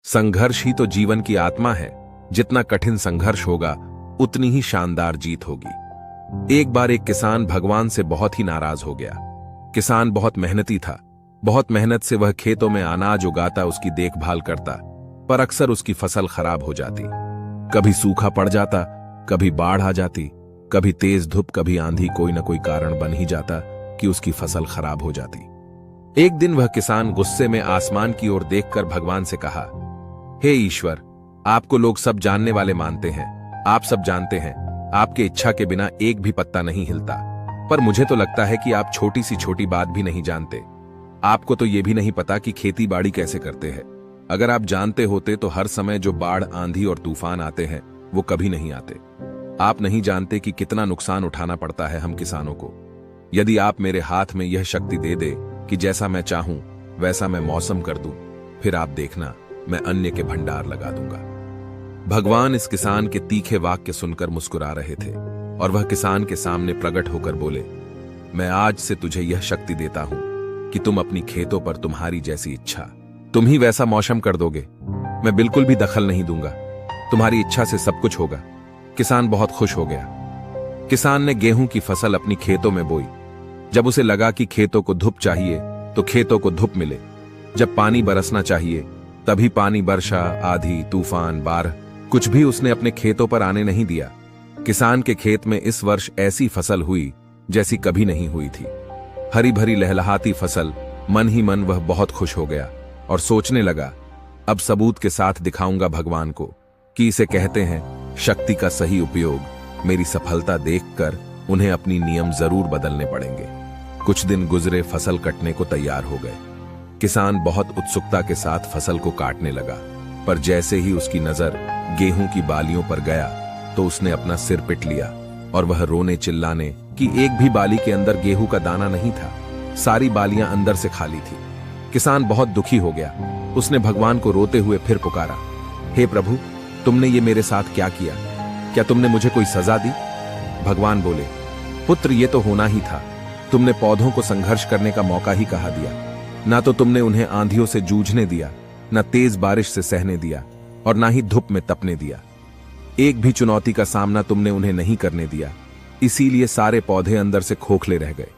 संघर्ष ही तो जीवन की आत्मा है। जितना कठिन संघर्ष होगा उतनी ही शानदार जीत होगी। एक बार एक किसान भगवान से बहुत ही नाराज हो गया। किसान बहुत मेहनती था। बहुत मेहनत से वह खेतों में अनाज उगाता, उसकी देखभाल करता, पर अक्सर उसकी फसल खराब हो जाती। कभी सूखा पड़ जाता, कभी बाढ़ आ जाती, कभी तेज धूप, कभी आंधी, कोई न कोई कारण बन ही जाता कि उसकी फसल खराब हो जाती। एक दिन वह किसान गुस्से में आसमान की ओर देखकर भगवान से कहा, हे ईश्वर, आपको लोग सब जानने वाले मानते हैं। आप सब जानते हैं, आपके इच्छा के बिना एक भी पत्ता नहीं हिलता, पर मुझे तो लगता है कि आप छोटी सी छोटी बात भी नहीं जानते। आपको तो यह भी नहीं पता कि खेती बाड़ी कैसे करते हैं। अगर आप जानते होते तो हर समय जो बाढ़, आंधी और तूफान आते हैं वो कभी नहीं आते। आप नहीं जानते कि कितना नुकसान उठाना पड़ता है हम किसानों को। यदि आप मेरे हाथ में यह शक्ति दे दे कि जैसा मैं चाहूं वैसा मैं मौसम कर दूं, फिर आप देखना, मैं अन्न के भंडार लगा दूंगा। भगवान इस किसान के तीखे वाक्य सुनकर मुस्कुरा रहे थे और वह किसान के सामने प्रकट होकर बोले, मैं आज से तुझे यह शक्ति देता हूं कि तुम अपनी खेतों पर तुम्हारी जैसी इच्छा, तुम ही वैसा मौसम कर दोगे। मैं बिल्कुल भी दखल नहीं दूंगा, तुम्हारी इच्छा से सब कुछ होगा। किसान बहुत खुश हो गया। किसान ने गेहूं की फसल अपनी खेतों में बोई। जब उसे लगा कि खेतों को धूप चाहिए तो खेतों को धूप मिले, जब पानी बरसना चाहिए तभी पानी, वर्षा, आंधी, तूफान, बाढ़, कुछ भी उसने अपने खेतों पर आने नहीं दिया। किसान के खेत में इस वर्ष ऐसी फसल हुई जैसी कभी नहीं हुई थी। हरी भरी लहलहाती फसल। मन ही मन वह बहुत खुश हो गया और सोचने लगा, अब सबूत के साथ दिखाऊंगा भगवान को कि इसे कहते हैं शक्ति का सही उपयोग। मेरी सफलता देखकर उन्हें अपनी नियम जरूर बदलने पड़ेंगे। कुछ दिन गुजरे, फसल कटने को तैयार हो गए। किसान बहुत उत्सुकता के साथ फसल को काटने लगा, पर जैसे ही उसकी नजर गेहूं की बालियों पर गया तो उसने अपना सिर पिट लिया और वह रोने चिल्लाने कि एक भी बाली के अंदर गेहूं का दाना नहीं था। सारी बालियां अंदर से खाली थी। किसान बहुत दुखी हो गया। उसने भगवान को रोते हुए फिर पुकारा, हे प्रभु, तुमने ये मेरे साथ क्या किया? क्या तुमने मुझे कोई सजा दी? भगवान बोले, पुत्र, ये तो होना ही था। तुमने पौधों को संघर्ष करने का मौका ही कहा दिया। ना तो तुमने उन्हें आंधियों से जूझने दिया, ना तेज बारिश से सहने दिया और ना ही धूप में तपने दिया। एक भी चुनौती का सामना तुमने उन्हें नहीं करने दिया। इसीलिए सारे पौधे अंदर से खोखले रह गए।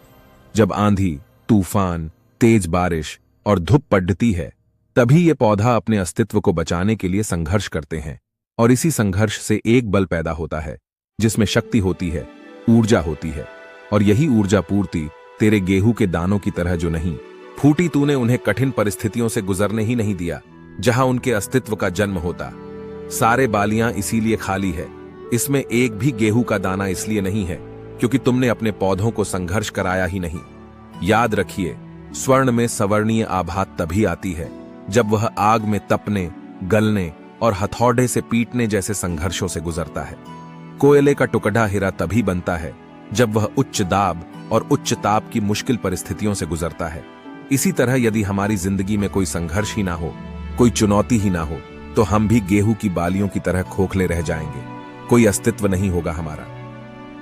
जब आंधी, तूफान, तेज बारिश और धूप पड़ती है तभी ये पौधा अपने अस्तित्व को बचाने के लिए संघर्ष करते हैं, और इसी संघर्ष से एक बल पैदा होता है जिसमें शक्ति होती है, ऊर्जा होती है। और यही ऊर्जा पूर्ति तेरे गेहूं के दानों की तरह जो नहीं फूटी, तूने उन्हें कठिन परिस्थितियों से गुजरने ही नहीं दिया जहां उनके अस्तित्व का जन्म होता। सारे बालियां इसीलिए खाली है, इसमें एक भी गेहूं का दाना इसलिए नहीं है क्योंकि तुमने अपने पौधों को संघर्ष कराया ही नहीं। याद रखिए, स्वर्ण में सवर्णीय आभा तभी आती है जब वह आग में तपने, गलने और हथौड़े से पीटने जैसे संघर्षों से गुजरता है। कोयले का टुकड़ा हीरा तभी बनता है जब वह उच्च दाब और उच्च ताप की मुश्किल परिस्थितियों से गुजरता है। इसी तरह यदि हमारी जिंदगी में कोई संघर्ष ही ना हो, कोई चुनौती ही ना हो, तो हम भी गेहूं की बालियों की तरह खोखले रह जाएंगे। कोई अस्तित्व नहीं होगा हमारा।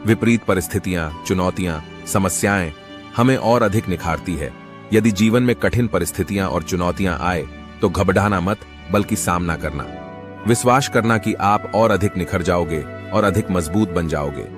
विपरीत परिस्थितियां, चुनौतियां, समस्याएं हमें और अधिक निखारती है। यदि जीवन में कठिन परिस्थितियां और चुनौतियां आए तो घबराना मत, बल्कि सामना करना। विश्वास करना कि आप और अधिक निखर जाओगे और अधिक मजबूत बन जाओगे।